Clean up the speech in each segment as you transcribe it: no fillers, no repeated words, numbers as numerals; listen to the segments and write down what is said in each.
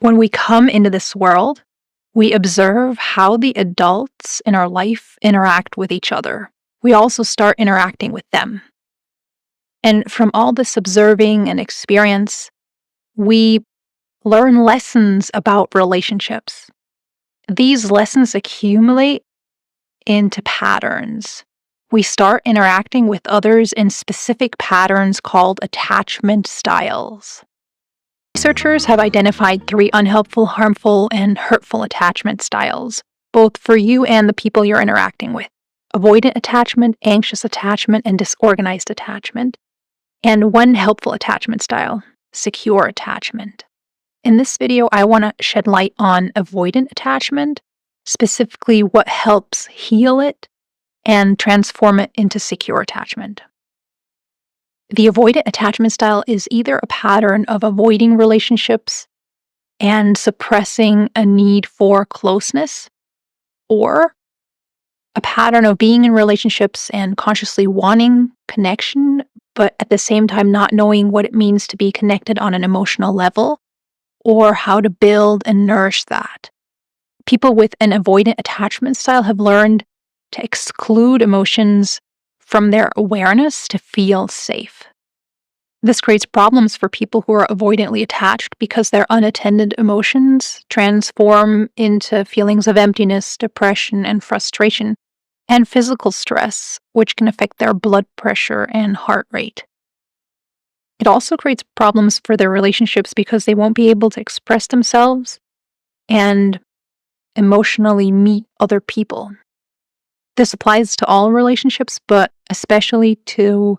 When we come into this world, we observe how the adults in our life interact with each other. We also start interacting with them. And from all this observing and experience, we learn lessons about relationships. These lessons accumulate into patterns. We start interacting with others in specific patterns called attachment styles. Researchers have identified 3 unhelpful, harmful, and hurtful attachment styles, both for you and the people you're interacting with: avoidant attachment, anxious attachment, and disorganized attachment. And 1 helpful attachment style: secure attachment. In this video, I want to shed light on avoidant attachment, specifically what helps heal it and transform it into secure attachment. The avoidant attachment style is either a pattern of avoiding relationships and suppressing a need for closeness, or a pattern of being in relationships and consciously wanting connection, but at the same time not knowing what it means to be connected on an emotional level, or how to build and nourish that. People with an avoidant attachment style have learned to exclude emotions from their awareness to feel safe. This creates problems for people who are avoidantly attached because their unattended emotions transform into feelings of emptiness, depression, and frustration, and physical stress, which can affect their blood pressure and heart rate. It also creates problems for their relationships because they won't be able to express themselves and emotionally meet other people. This applies to all relationships, but especially to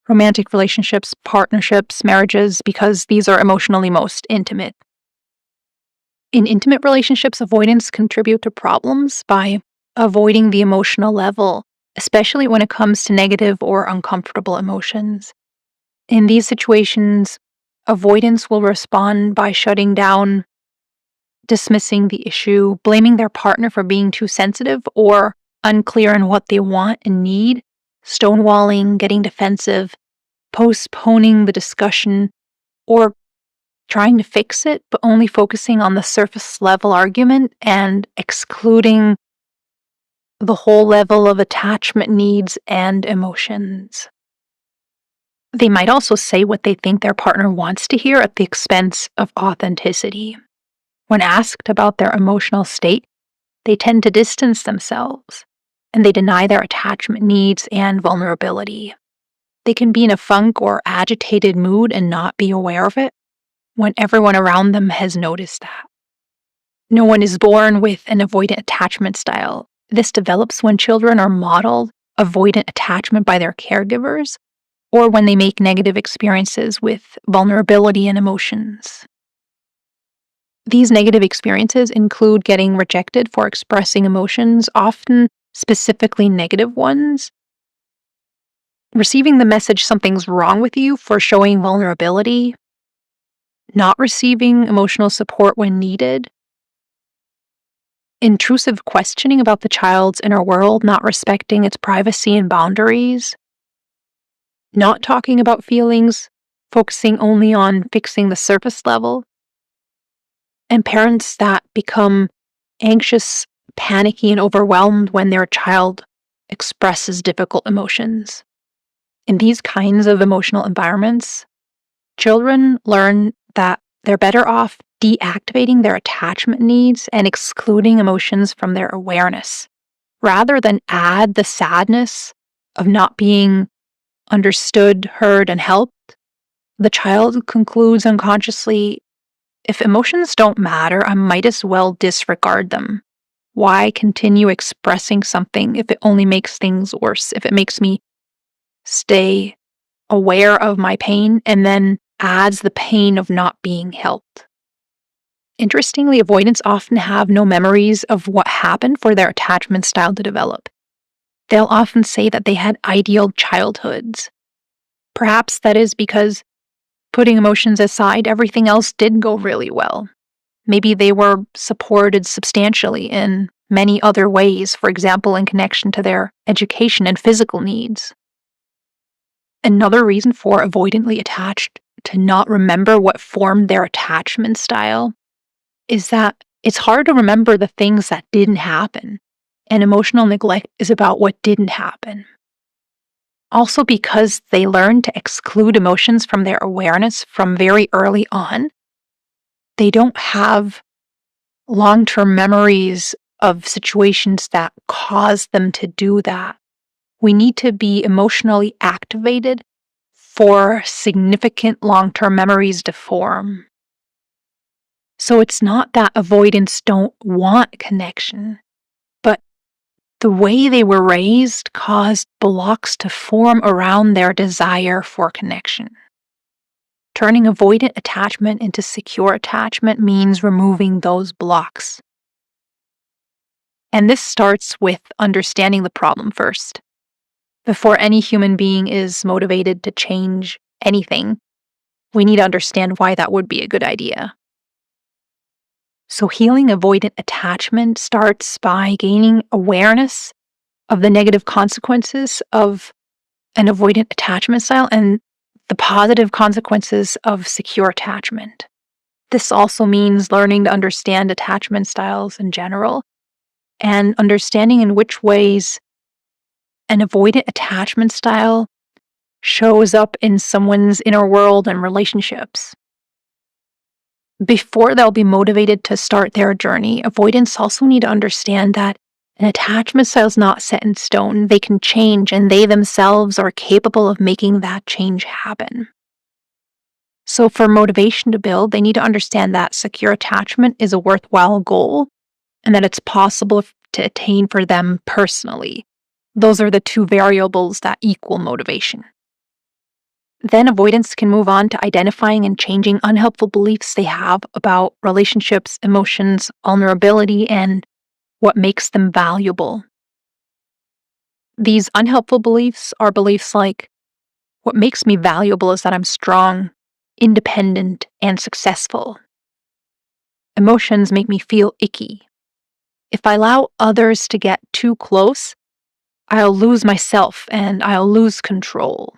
romantic relationships, partnerships, marriages, because these are emotionally most intimate. In intimate relationships, avoidants contribute to problems by avoiding the emotional level, especially when it comes to negative or uncomfortable emotions. In these situations, avoidants will respond by shutting down, dismissing the issue, blaming their partner for being too sensitive or unclear in what they want and need, stonewalling, getting defensive, postponing the discussion, or trying to fix it, but only focusing on the surface level argument and excluding the whole level of attachment needs and emotions. They might also say what they think their partner wants to hear at the expense of authenticity. When asked about their emotional state, they tend to distance themselves, and they deny their attachment needs and vulnerability. They can be in a funk or agitated mood and not be aware of it when everyone around them has noticed that. No one is born with an avoidant attachment style. This develops when children are modeled avoidant attachment by their caregivers, or when they make negative experiences with vulnerability and emotions. These negative experiences include getting rejected for expressing emotions, often specifically negative ones, receiving the message something's wrong with you for showing vulnerability, not receiving emotional support when needed, intrusive questioning about the child's inner world, not respecting its privacy and boundaries, not talking about feelings, focusing only on fixing the surface level, and parents that become anxious, panicky, and overwhelmed when their child expresses difficult emotions. In these kinds of emotional environments, children learn that they're better off deactivating their attachment needs and excluding emotions from their awareness, rather than add the sadness of not being understood, heard, and helped. The child concludes unconsciously, if emotions don't matter, I might as well disregard them. Why continue expressing something if it only makes things worse, if it makes me stay aware of my pain and then adds the pain of not being helped? Interestingly, avoidants often have no memories of what happened for their attachment style to develop. They'll often say that they had ideal childhoods. Perhaps that is because, putting emotions aside, everything else did go really well. Maybe they were supported substantially in many other ways, for example, in connection to their education and physical needs. Another reason for avoidantly attached to not remember what formed their attachment style is that it's hard to remember the things that didn't happen, and emotional neglect is about what didn't happen. Also, because they learn to exclude emotions from their awareness from very early on, they don't have long-term memories of situations that cause them to do that. We need to be emotionally activated for significant long-term memories to form. So it's not that avoidants don't want connection, but the way they were raised caused blocks to form around their desire for connection. Turning avoidant attachment into secure attachment means removing those blocks. And this starts with understanding the problem first. Before any human being is motivated to change anything, we need to understand why that would be a good idea. So healing avoidant attachment starts by gaining awareness of the negative consequences of an avoidant attachment style and the positive consequences of secure attachment. This also means learning to understand attachment styles in general and understanding in which ways an avoidant attachment style shows up in someone's inner world and relationships. Before they'll be motivated to start their journey, avoidants also need to understand that an attachment style is not set in stone. They can change, and they themselves are capable of making that change happen. So for motivation to build, they need to understand that secure attachment is a worthwhile goal and that it's possible to attain for them personally. Those are the two variables that equal motivation. Then avoidants can move on to identifying and changing unhelpful beliefs they have about relationships, emotions, vulnerability, and what makes them valuable. These unhelpful beliefs are beliefs like, what makes me valuable is that I'm strong, independent, and successful. Emotions make me feel icky. If I allow others to get too close, I'll lose myself and I'll lose control.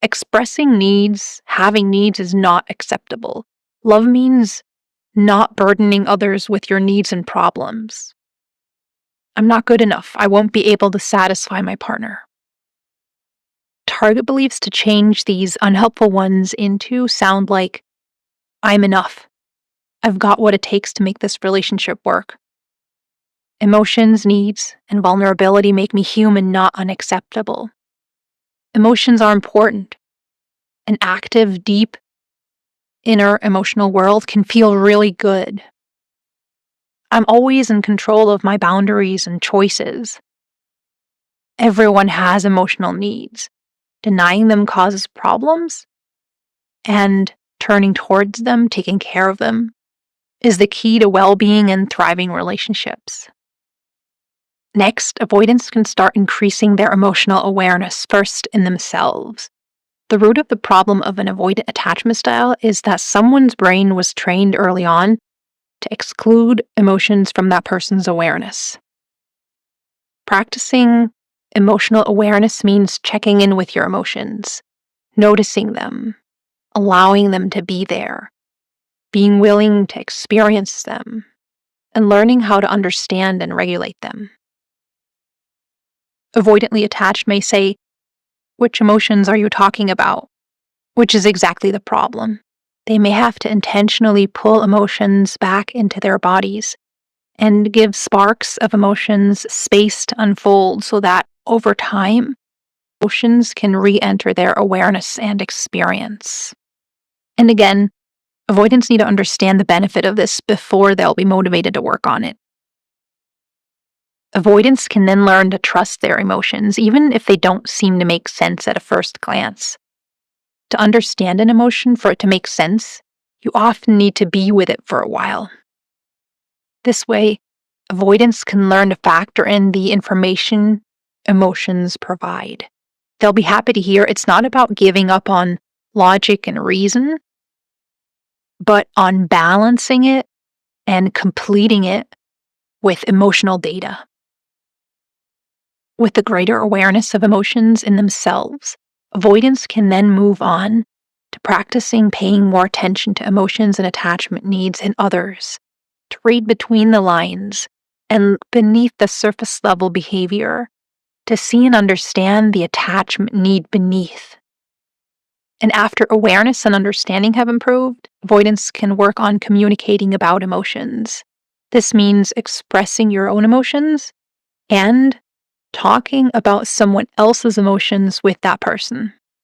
Expressing needs, having needs is not acceptable. Love means not burdening others with your needs and problems. I'm not good enough. I won't be able to satisfy my partner. Target beliefs to change these unhelpful ones into sound like, I'm enough. I've got what it takes to make this relationship work. Emotions, needs, and vulnerability make me human, not unacceptable. Emotions are important. An active, deep, inner emotional world can feel really good. I'm always in control of my boundaries and choices. Everyone has emotional needs. Denying them causes problems, and turning towards them, taking care of them, is the key to well-being and thriving relationships. Next, avoidants can start increasing their emotional awareness first in themselves. The root of the problem of an avoidant attachment style is that someone's brain was trained early on to exclude emotions from that person's awareness. Practicing emotional awareness means checking in with your emotions, noticing them, allowing them to be there, being willing to experience them, and learning how to understand and regulate them. Avoidantly attached may say, which emotions are you talking about? Which is exactly the problem. They may have to intentionally pull emotions back into their bodies and give sparks of emotions space to unfold so that over time, emotions can re-enter their awareness and experience. And again, avoidants need to understand the benefit of this before they'll be motivated to work on it. Avoidants can then learn to trust their emotions, even if they don't seem to make sense at a first glance. To understand an emotion, for it to make sense, you often need to be with it for a while. This way, avoidants can learn to factor in the information emotions provide. They'll be happy to hear it's not about giving up on logic and reason, but on balancing it and completing it with emotional data. With the greater awareness of emotions in themselves, avoidants can then move on to practicing paying more attention to emotions and attachment needs in others, to read between the lines and beneath the surface level behavior, to see and understand the attachment need beneath. And after awareness and understanding have improved, avoidance can work on communicating about emotions. This means expressing your own emotions and talking about someone else's emotions with that person.